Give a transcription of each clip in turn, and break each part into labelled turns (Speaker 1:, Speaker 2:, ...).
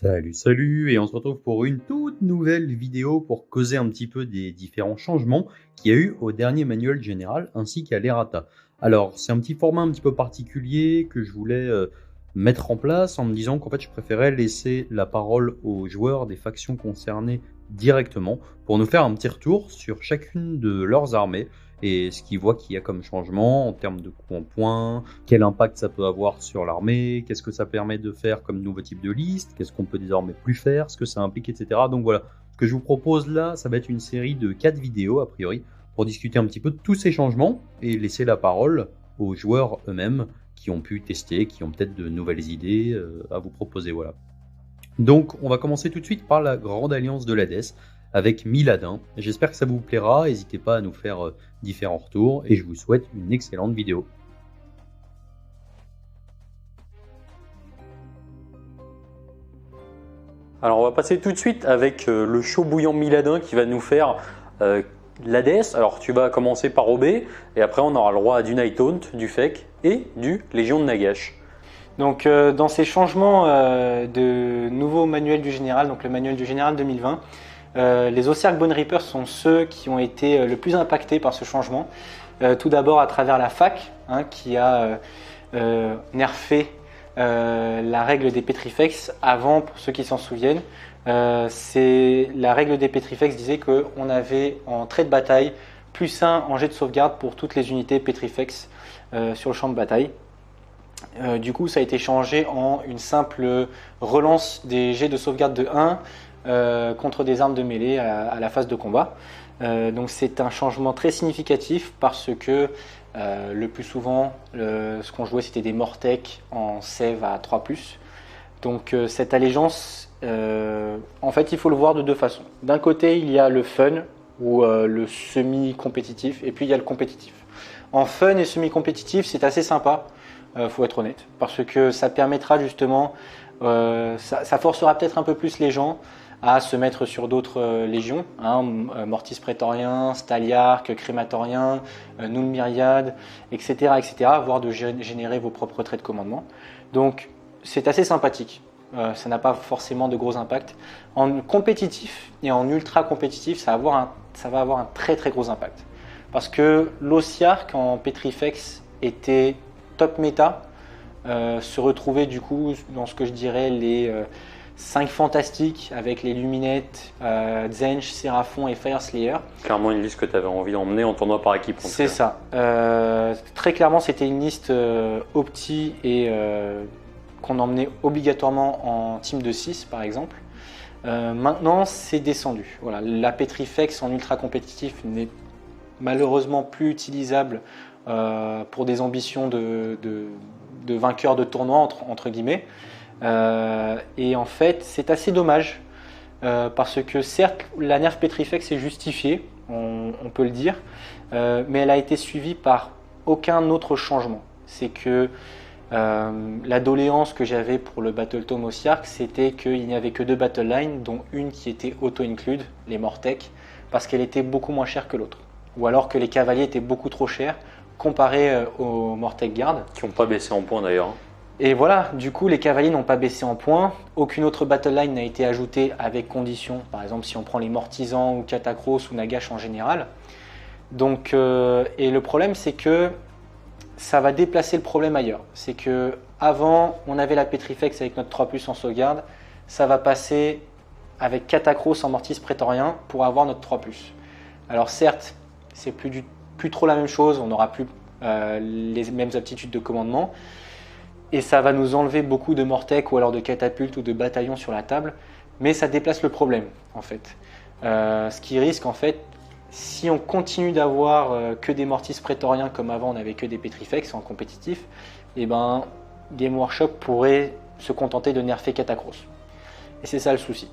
Speaker 1: Salut, salut, et on se retrouve pour une toute nouvelle vidéo pour causer un petit peu des différents changements qu'il y a eu au dernier manuel général ainsi qu'à l'errata. Alors, c'est un petit format un petit peu particulier que je voulais mettre en place en me disant qu'en fait, je préférais laisser la parole aux joueurs des factions concernées directement pour nous faire un petit retour sur chacune de leurs armées et ce qu'ils voient qu'il y a comme changement en termes de coût en points, quel impact ça peut avoir sur l'armée, qu'est-ce que ça permet de faire comme nouveau type de liste, qu'est-ce qu'on peut désormais plus faire, ce que ça implique, etc. Donc voilà, ce que je vous propose là, ça va être une série de 4 vidéos a priori pour discuter un petit peu de tous ces changements et laisser la parole aux joueurs eux-mêmes qui ont pu tester, qui ont peut-être de nouvelles idées à vous proposer. Voilà. Donc on va commencer tout de suite par la grande alliance de l'Hadès avec Miladin. J'espère que ça vous plaira, n'hésitez pas à nous faire différents retours et je vous souhaite une excellente vidéo.
Speaker 2: Alors on va passer tout de suite avec le chaud bouillant Miladin qui va nous faire l'Hadès. Alors tu vas commencer par OB et après on aura le droit à du Night Haunt, du Fek et du Légion de Nagash.
Speaker 3: Donc dans ces changements de nouveau manuel du général, donc le manuel du général 2020, les Ossiarch Bone Reapers sont ceux qui ont été le plus impactés par ce changement. Tout d'abord à travers la fac qui a nerfé la règle des Petrifex. Avant, pour ceux qui s'en souviennent, la règle des Petrifex disait qu'on avait en trait de bataille +1 en jet de sauvegarde pour toutes les unités Petrifex sur le champ de bataille. Du coup, ça a été changé en une simple relance des jets de sauvegarde de 1 contre des armes de mêlée à la phase de combat. Donc c'est un changement très significatif parce que le plus souvent, ce qu'on jouait, c'était des Mortec en save à 3+. Donc cette allégeance, en fait, il faut le voir de deux façons. D'un côté, il y a le fun ou le semi-compétitif, et puis il y a le compétitif. En fun et semi-compétitif, c'est assez sympa. Faut être honnête, parce que ça permettra justement, ça forcera peut-être un peu plus les gens à se mettre sur d'autres légions, Mortis Prétorien, Staliarch, Crématorien, Null Myriad, etc., voire de générer vos propres traits de commandement. Donc c'est assez sympathique, ça n'a pas forcément de gros impacts. En compétitif et en ultra compétitif, ça va avoir un très très gros impact. Parce que l'Ossiarch en Petrifex était top méta, se retrouver du coup dans ce que je dirais les 5 fantastiques avec les Luminettes, Zench, Séraphon et Fireslayer.
Speaker 2: Clairement une liste que tu avais envie d'emmener en tournoi par équipe.
Speaker 3: C'est ça. Très clairement, c'était une liste opti et qu'on emmenait obligatoirement en team de 6 par exemple. Maintenant, c'est descendu. Voilà, la Petrifex en ultra compétitif n'est malheureusement plus utilisable pour des ambitions de vainqueur de tournoi entre guillemets. Et en fait, c'est assez dommage parce que certes, la nerf Petrifex est justifiée, on peut le dire, mais elle a été suivie par aucun autre changement. C'est que la doléance que j'avais pour le Battle Tome Ossiarch, c'était qu'il n'y avait que 2 battle lines, dont une qui était auto-include, les Mortec, parce qu'elle était beaucoup moins chère que l'autre. Ou alors que les cavaliers étaient beaucoup trop chers comparé aux Mortec Guard.
Speaker 2: Qui n'ont pas baissé en points d'ailleurs.
Speaker 3: Et voilà, du coup les cavaliers n'ont pas baissé en points, aucune autre battle line n'a été ajoutée avec condition, par exemple si on prend les Mortisans ou Catacros ou Nagash en général. Donc, et le problème c'est que ça va déplacer le problème ailleurs. C'est que avant on avait la Petrifex avec notre 3+ en sauvegarde, ça va passer avec Catacros en Mortis Prétorien pour avoir notre 3+. Alors certes, c'est plus trop la même chose, on n'aura plus les mêmes aptitudes de commandement et ça va nous enlever beaucoup de Mortec ou alors de catapultes ou de bataillons sur la table, mais ça déplace le problème en fait. Ce qui risque en fait, si on continue d'avoir que des Mortis Prétoriens comme avant on n'avait que des Petrifex en compétitif, et ben Game Workshop pourrait se contenter de nerfer Catacros. Et c'est ça le souci.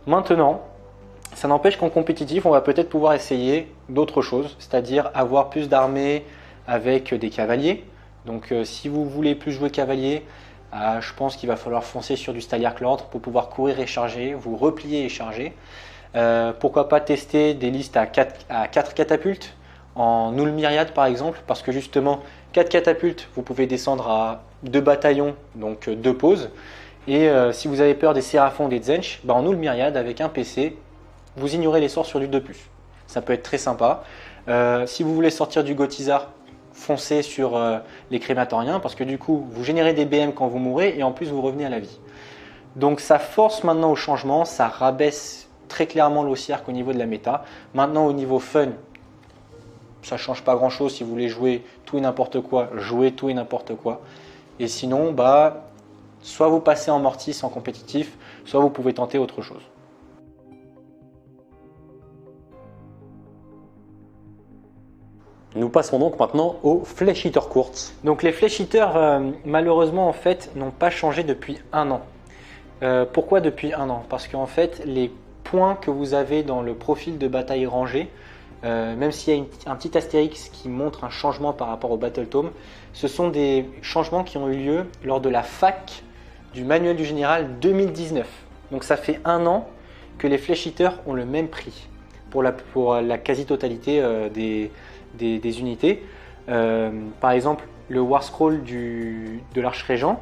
Speaker 3: Maintenant, ça n'empêche qu'en compétitif, on va peut-être pouvoir essayer d'autres choses, c'est-à-dire avoir plus d'armées avec des cavaliers. Donc si vous voulez plus jouer cavalier, je pense qu'il va falloir foncer sur du Staliarch Lord pour pouvoir courir et charger, vous replier et charger. Pourquoi pas tester des listes à 4 catapultes en Null Myriad par exemple, parce que justement 4 catapultes, vous pouvez descendre à 2 bataillons, donc 2 pauses. Et si vous avez peur des Séraphons, des Zench, en Null Myriad avec un PC, vous ignorez les sorts sur du 2+. Ça peut être très sympa. Si vous voulez sortir du Gotizar, foncez sur les Crématoriens parce que du coup, vous générez des BM quand vous mourrez et en plus, vous revenez à la vie. Donc ça force maintenant au changement, ça rabaisse très clairement l'Ossiark au niveau de la méta. Maintenant, au niveau fun, ça ne change pas grand-chose. Si vous voulez jouer tout et n'importe quoi, jouez tout et n'importe quoi. Et sinon, soit vous passez en Mortis en compétitif, soit vous pouvez tenter autre chose.
Speaker 2: Nous passons donc maintenant aux Flesh Eater Quartz.
Speaker 3: Donc les Flesh Eaters, malheureusement, en fait, n'ont pas changé depuis 1 an. Pourquoi depuis 1 an? Parce qu'en fait, les points que vous avez dans le profil de bataille rangée, même s'il y a un petit astérix qui montre un changement par rapport au Battle Tome, ce sont des changements qui ont eu lieu lors de la fac du manuel du général 2019. Donc ça fait 1 an que les Flesh Eaters ont le même prix pour la quasi-totalité des unités. Par exemple, le War Scroll de l'Arche Régent,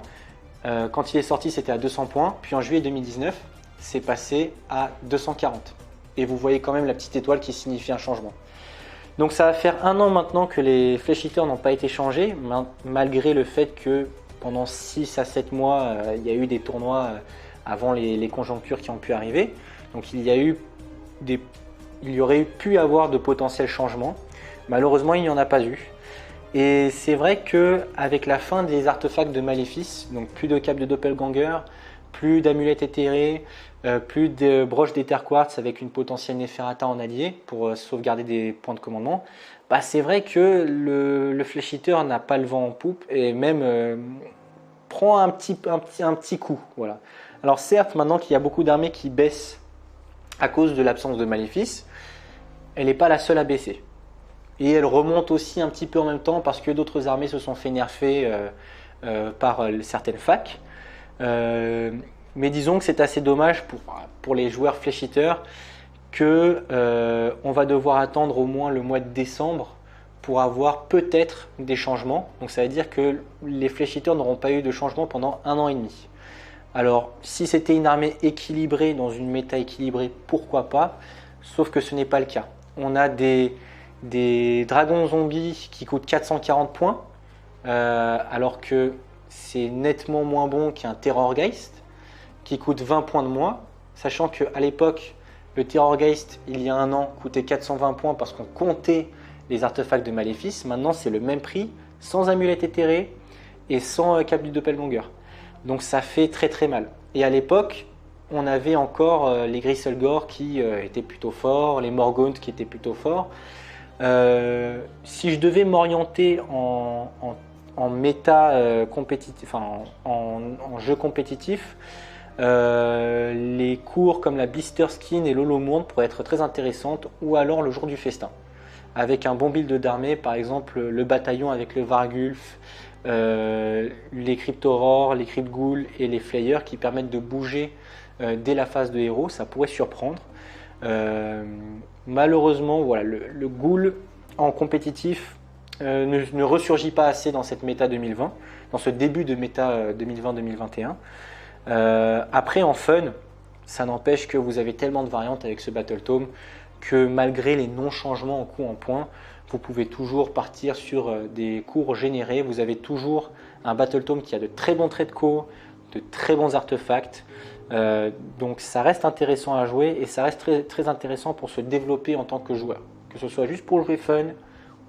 Speaker 3: quand il est sorti, c'était à 200 points. Puis en juillet 2019, c'est passé à 240. Et vous voyez quand même la petite étoile qui signifie un changement. Donc ça va faire 1 an maintenant que les Flesh Eaters n'ont pas été changés, malgré le fait que pendant 6 à 7 mois, il y a eu des tournois avant les conjonctures qui ont pu arriver. Donc il y aurait pu avoir de potentiels changements. Malheureusement, il n'y en a pas eu. Et c'est vrai qu'avec la fin des artefacts de maléfice, donc plus de cap de doppelganger, plus d'amulettes éthérées, plus de broches d'éther quartz avec une potentielle Neferata en allié pour sauvegarder des points de commandement, c'est vrai que le Flesh Eater n'a pas le vent en poupe et même prend un petit coup. Voilà. Alors certes, maintenant qu'il y a beaucoup d'armées qui baissent à cause de l'absence de maléfice, elle n'est pas la seule à baisser. Et elle remonte aussi un petit peu en même temps parce que d'autres armées se sont fait nerfer par certaines facs. Mais disons que c'est assez dommage pour les joueurs Flesh Eater qu'on va devoir attendre au moins le mois de décembre pour avoir peut-être des changements. Donc ça veut dire que les Flesh Eaters n'auront pas eu de changement pendant 1 an et demi. Alors si c'était une armée équilibrée dans une méta équilibrée, pourquoi pas? Sauf que ce n'est pas le cas. On a des dragons zombies qui coûtent 440 points, alors que c'est nettement moins bon qu'un Terrorgeist qui coûte 20 points de moins, sachant qu'à l'époque, le Terrorgeist, il y a 1 an, coûtait 420 points parce qu'on comptait les artefacts de maléfice. Maintenant, c'est le même prix, sans amulette éthérée et sans cap du doppelganger. Donc ça fait très très mal. Et à l'époque, on avait encore les Griselgore qui étaient plutôt forts, les Morgaunt qui étaient plutôt forts. Si je devais m'orienter en méta compétitif, en jeu compétitif, les cours comme la Blister Skin et l'Holomourne pourraient être très intéressantes, ou alors le jour du festin avec un bon build d'armée, par exemple le bataillon avec le Vargulf, les Cryptorors, les Cryptghouls et les Flayers qui permettent de bouger dès la phase de héros. Ça pourrait surprendre. Malheureusement, voilà, le Ghoul en compétitif ne ressurgit pas assez dans cette méta 2020, dans ce début de méta 2020-2021. Après, en fun, ça n'empêche que vous avez tellement de variantes avec ce Battle Tome que malgré les non-changements en coût en points, vous pouvez toujours partir sur des cours générés. Vous avez toujours un Battle Tome qui a de très bons traits de co, de très bons artefacts. Donc ça reste intéressant à jouer et ça reste très, très intéressant pour se développer en tant que joueur. Que ce soit juste pour jouer fun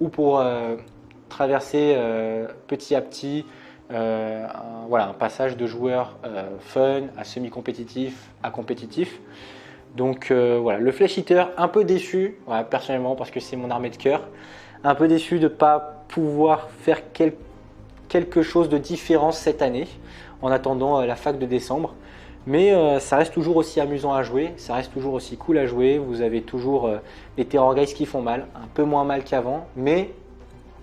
Speaker 3: ou pour traverser petit à petit un passage de joueur fun à semi-compétitif à compétitif. Donc voilà, le Flesh Eater, un peu déçu, voilà, personnellement, parce que c'est mon armée de cœur, un peu déçu de ne pas pouvoir faire quelque chose de différent cette année en attendant la fac de décembre. Mais ça reste toujours aussi amusant à jouer, ça reste toujours aussi cool à jouer. Vous avez toujours les Terrorgeist qui font mal, un peu moins mal qu'avant. Mais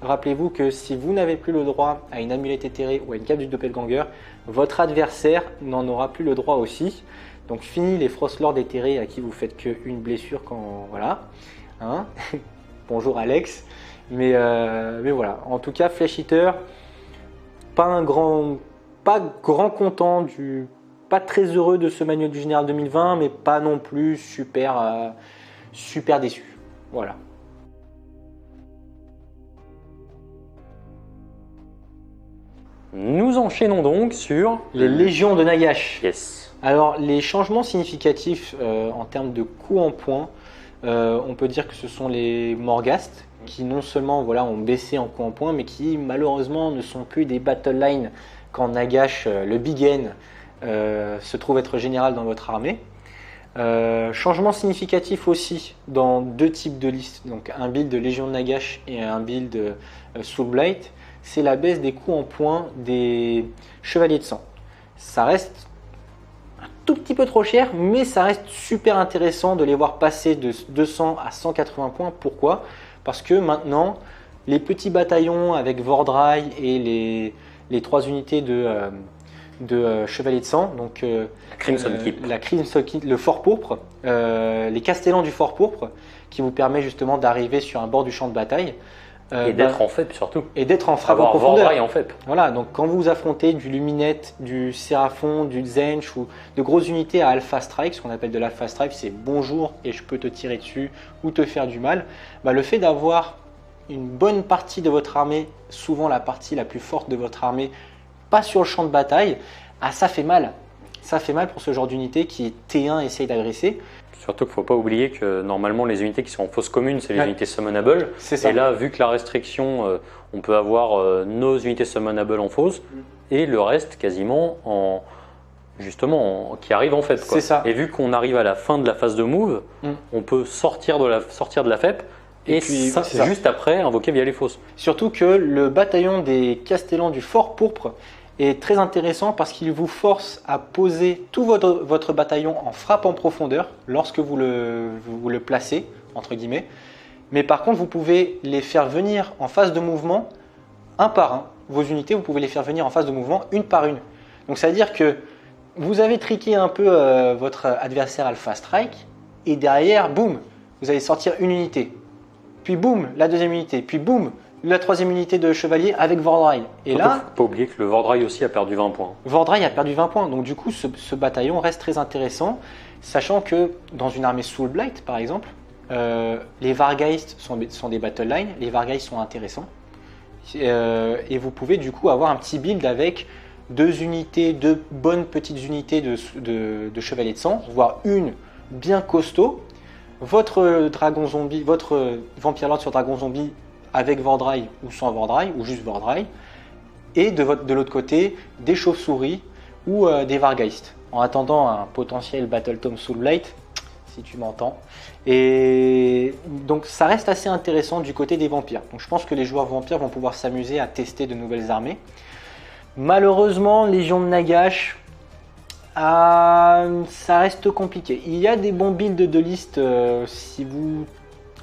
Speaker 3: rappelez-vous que si vous n'avez plus le droit à une amulette éthérée ou à une cape du doppelganger, votre adversaire n'en aura plus le droit aussi. Donc fini les Frostlords éthérés à qui vous faites qu'une blessure quand... Voilà. Hein. Bonjour Alex. Mais voilà, en tout cas Flesh Eater, pas grand content pas très heureux de ce manuel du général 2020, mais pas non plus super déçu. Voilà.
Speaker 2: Nous enchaînons donc sur
Speaker 3: Les légions de Nagash.
Speaker 2: Yes.
Speaker 3: Alors, les changements significatifs en termes de coût en points, on peut dire que ce sont les Morghast, qui non seulement ont baissé en coût en points, mais qui malheureusement ne sont plus des battle lines quand Nagash, le Big N, se trouve être général dans votre armée. Changement significatif aussi dans deux types de listes, donc un build de Légion de Nagash et un build Soulblight, c'est la baisse des coûts en points des Chevaliers de Sang. Ça reste un tout petit peu trop cher, mais ça reste super intéressant de les voir passer de 200 à 180 points. Pourquoi? Parce que maintenant, les petits bataillons avec Vordrai et les 3 unités de Chevaliers de Sang, donc la Crimson Keep, le Fort Pourpre, les Castellans du Fort Pourpre, qui vous permet justement d'arriver sur un bord du champ de bataille.
Speaker 2: Et d'être en FEP surtout.
Speaker 3: Et d'être en frappe en
Speaker 2: Avoir
Speaker 3: profondeur.
Speaker 2: Vordrai en FEP.
Speaker 3: Voilà, donc quand vous affrontez du Luminette, du Séraphon, du Zench ou de grosses unités à Alpha Strike, ce qu'on appelle de l'Alpha Strike, c'est bonjour et je peux te tirer dessus ou te faire du mal. Le fait d'avoir une bonne partie de votre armée, souvent la partie la plus forte de votre armée, pas sur le champ de bataille, ça fait mal. Ça fait mal pour ce genre d'unité qui T1 essaye d'agresser.
Speaker 2: Surtout qu'il ne faut pas oublier que normalement les unités qui sont en fosse commune, c'est les unités summonable.
Speaker 3: C'est ça.
Speaker 2: Et là, vu que la restriction, on peut avoir nos unités summonable en fosse et le reste quasiment qui arrive en FEP.
Speaker 3: C'est ça.
Speaker 2: Et vu qu'on arrive à la fin de la phase de move, on peut sortir de la FEP et
Speaker 3: puis,
Speaker 2: ça,
Speaker 3: c'est ça.
Speaker 2: juste après invoquer via les fosses.
Speaker 3: Surtout que le bataillon des Castellans du Fort Pourpre est très intéressant parce qu'il vous force à poser tout votre bataillon en frappe en profondeur lorsque vous le placez, entre guillemets. Mais par contre, vous pouvez les faire venir en phase de mouvement un par un. Vos unités, vous pouvez les faire venir en phase de mouvement une par une. Donc ça veut dire que vous avez triqué un peu votre adversaire Alpha Strike et derrière, boum, vous allez sortir une unité. Puis boum, la deuxième unité. Puis boum, la troisième unité de chevalier avec Vordrai. Et
Speaker 2: Surtout,
Speaker 3: là,
Speaker 2: faut pas oublier que le Vordrai aussi a perdu 20 points.
Speaker 3: Vordrai a perdu 20 points. Donc du coup, ce bataillon reste très intéressant, sachant que dans une armée Soulblight, par exemple, les Vargeist sont des battle lines. Les Vargeist sont intéressants. Et vous pouvez du coup avoir un petit build avec deux bonnes petites unités de chevaliers de sang, voire une bien costaud. Votre dragon zombie, votre Vampire Lord sur dragon zombie avec Vordrai ou sans Vordrai, ou juste Vordrai, et de l'autre côté, des chauves-souris ou des Vargeist, en attendant un potentiel Battle Tome Soulblight, si tu m'entends. Et donc ça reste assez intéressant du côté des vampires. Donc je pense que les joueurs vampires vont pouvoir s'amuser à tester de nouvelles armées. Malheureusement, Légion de Nagash, ça reste compliqué. Il y a des bons builds de liste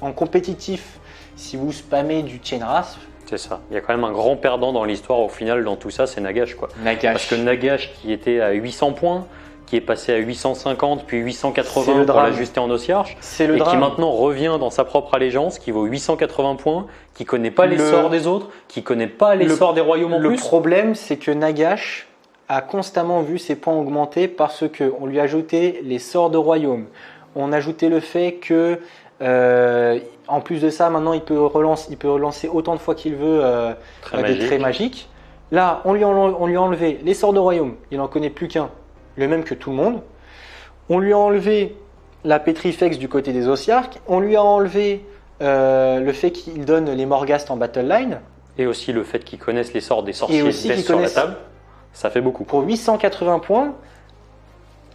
Speaker 3: en compétitif. Si vous spammez du Chainrasp,
Speaker 2: C'est ça. Il y a quand même un grand perdant dans l'histoire au final dans tout ça, c'est Nagash, quoi. Parce que Nagash qui était à 800 points, qui est passé à 850 puis 880 pour l'ajuster en Ossiarch, et qui maintenant revient dans sa propre allégeance, qui vaut 880 points, qui connaît pas les sorts des autres, qui connaît pas les sorts des royaumes en plus.
Speaker 3: Le problème, c'est que Nagash a constamment vu ses points augmenter parce qu'on lui a ajouté les sorts de royaume. On a ajouté le fait que en plus de ça, maintenant il peut relancer autant de fois qu'il veut des traits magiques. Là, on lui a enlevé les sorts de royaume, il n'en connaît plus qu'un, le même que tout le monde. On lui a enlevé la Petrifex du côté des Ossiarques, on lui a enlevé le fait qu'il donne les Morghast en battle line.
Speaker 2: Et aussi le fait qu'ils connaissent les sorts des sorciers death sur la table, ça fait beaucoup.
Speaker 3: Pour 880 points,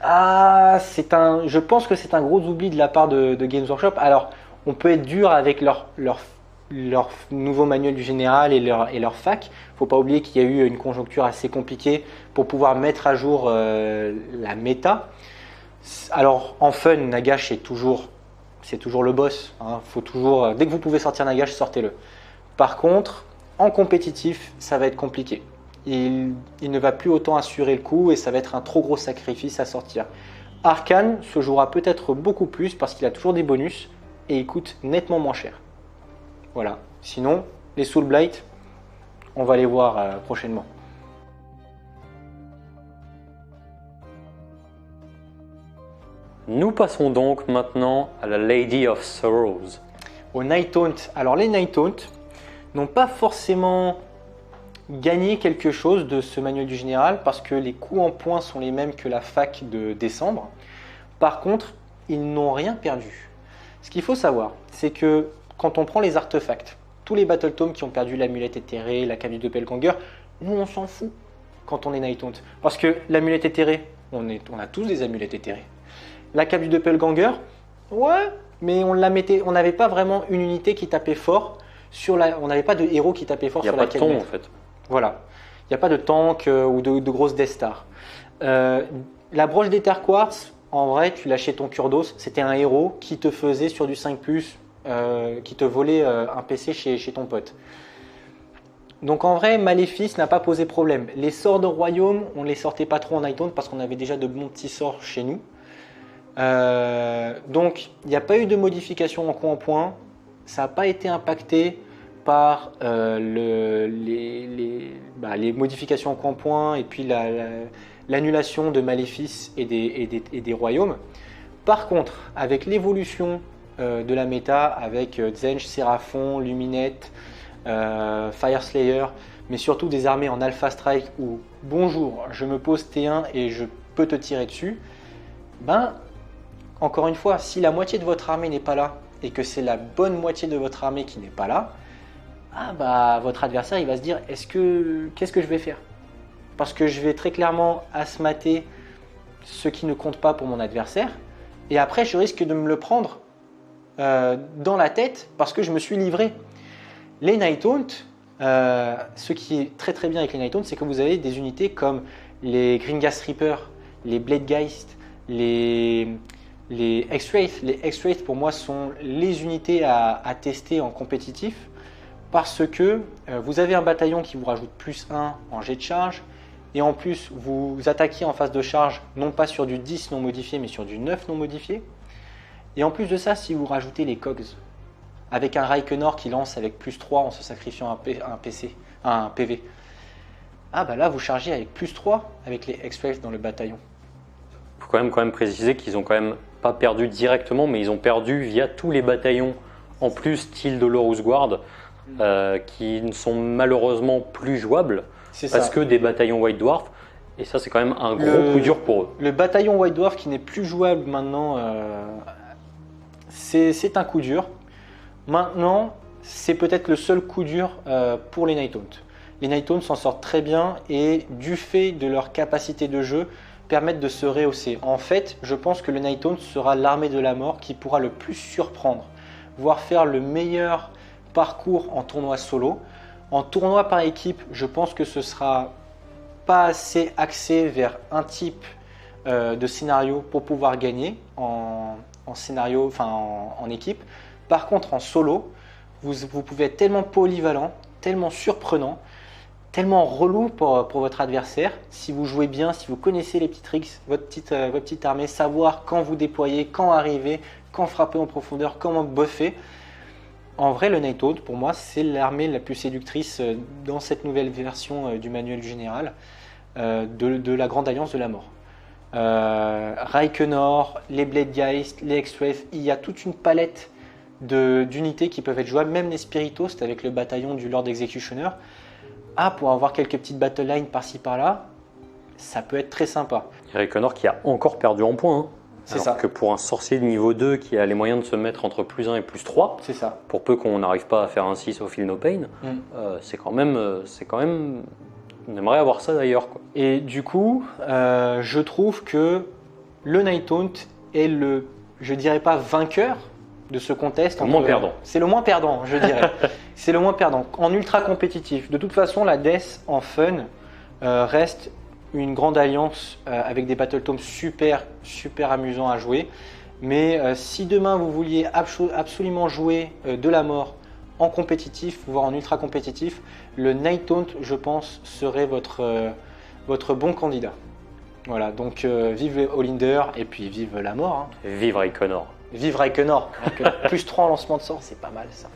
Speaker 3: je pense que c'est un gros oubli de la part de Games Workshop. Alors, on peut être dur avec leur nouveau manuel du général et leur fac. Il ne faut pas oublier qu'il y a eu une conjoncture assez compliquée pour pouvoir mettre à jour la méta. Alors, en fun, Nagash c'est toujours le boss. Hein. Faut toujours, dès que vous pouvez sortir Nagash, sortez-le. Par contre, en compétitif, ça va être compliqué. Il ne va plus autant assurer le coup et ça va être un trop gros sacrifice à sortir. Arcane se jouera peut-être beaucoup plus parce qu'il a toujours des bonus et il coûte nettement moins cher. Voilà. Sinon, les Soulblight, on va les voir prochainement.
Speaker 2: Nous passons donc maintenant à la Lady of Sorrows.
Speaker 3: Au Night Taunt. Alors les Night Taunt n'ont pas forcément gagné quelque chose de ce manuel du général parce que les coups en points sont les mêmes que la fac de décembre. Par contre, ils n'ont rien perdu. Ce qu'il faut savoir, c'est que quand on prend les artefacts, tous les Battle Tomes qui ont perdu l'amulette éthérée, la cape du doppelganger, nous on s'en fout quand on est Night Taunt. Parce que l'amulette éthérée, on a tous des amulettes éthérées. La cape du doppelganger, ouais, mais on n'avait pas vraiment une unité qui tapait fort on n'avait pas de héros qui tapait fort sur la
Speaker 2: Il n'y a pas de ton en fait.
Speaker 3: Voilà, il n'y a pas de tank ou de grosses Death Star. La broche d'Ether Quartz, en vrai, tu lâchais ton Kurdos, c'était un héros qui te faisait sur du 5+, qui te volait un PC chez ton pote. Donc en vrai, Maléfice n'a pas posé problème. Les sorts de royaume, on ne les sortait pas trop en Night Taunt parce qu'on avait déjà de bons petits sorts chez nous. Donc il n'y a pas eu de modification en coup en point. Ça n'a pas été impacté par les modifications en coup en point et puis l'annulation de Maléfice et des royaumes. Par contre, avec l'évolution de la méta, avec Zench, Séraphon, Luminette, Fireslayer, mais surtout des armées en Alpha Strike où bonjour, je me pose T1 et je peux te tirer dessus, ben encore une fois, si la moitié de votre armée n'est pas là et que c'est la bonne moitié de votre armée qui n'est pas là, votre adversaire il va se dire qu'est-ce que je vais faire? Parce que je vais très clairement asmater ce qui ne compte pas pour mon adversaire et après je risque de me le prendre dans la tête parce que je me suis livré. Les Night Taunt, ce qui est très très bien avec les Night Taunt, c'est que vous avez des unités comme les Gringast Reaper, les Bladegeist, les X-Wraith. Les X-Wraith pour moi sont les unités à tester en compétitif parce que vous avez un bataillon qui vous rajoute +1 en jet de charge et en plus vous attaquez en phase de charge non pas sur du 10 non modifié mais sur du 9 non modifié. Et en plus de ça, si vous rajoutez les Cogs, avec un Reikenor qui lance avec +3 en se sacrifiant un PV. Là vous chargez avec +3 avec les X-Wraith dans le bataillon.
Speaker 2: Il faut quand même préciser qu'ils ont quand même pas perdu directement, mais ils ont perdu via tous les bataillons en plus style Dolorous Guard qui ne sont malheureusement plus jouables parce que des bataillons White Dwarf. Et ça c'est quand même un gros coup dur pour eux.
Speaker 3: Le bataillon White Dwarf qui n'est plus jouable maintenant, c'est un coup dur. Maintenant, c'est peut-être le seul coup dur pour les Night Taunt. Les Night Taunt s'en sortent très bien et du fait de leur capacité de jeu, permettent de se rehausser. En fait, je pense que le Night Taunt sera l'armée de la mort qui pourra le plus surprendre, voire faire le meilleur parcours en tournoi solo. En tournoi par équipe, je pense que ce sera pas assez axé vers un type de scénario pour pouvoir gagner en scénario, en équipe. Par contre, en solo, vous pouvez être tellement polyvalent, tellement surprenant, tellement relou pour votre adversaire. Si vous jouez bien, si vous connaissez les petits tricks, votre petite armée, savoir quand vous déployer, quand arriver, quand frapper en profondeur, comment buffer. En vrai, le Night Taunt, pour moi, c'est l'armée la plus séductrice dans cette nouvelle version du manuel du général de la Grande Alliance de la Mort. Reikenor, les Bladegeist, les X-Wraith, il y a toute une palette d'unités qui peuvent être jouables, même les Spiritos avec le bataillon du Lord Executioner. Pour avoir quelques petites battle lines par-ci par-là, ça peut être très sympa.
Speaker 2: Reikenor qui a encore perdu en points. Hein.
Speaker 3: C'est ça.
Speaker 2: Que pour un sorcier de niveau 2 qui a les moyens de se mettre entre +1 et +3,
Speaker 3: c'est ça.
Speaker 2: Pour peu qu'on n'arrive pas à faire un 6 au Feel No Pain, c'est quand même. On aimerait avoir ça d'ailleurs.
Speaker 3: Et du coup, je trouve que le Night Taunt est je dirais pas vainqueur de ce contest.
Speaker 2: Le moins perdant.
Speaker 3: C'est le moins perdant, je dirais. C'est le moins perdant. En ultra compétitif. De toute façon, la Death en fun reste une grande alliance avec des Battle Tomes super amusants à jouer. Mais si demain vous vouliez absolument jouer de la mort en compétitif, voire en ultra compétitif, le Night Taunt, je pense, serait votre bon candidat. Voilà, donc vive Holinder et puis vive la mort. Hein.
Speaker 2: Vive Reikenor.
Speaker 3: Vive Reikenor. +3 en lancement de sort, c'est pas mal ça.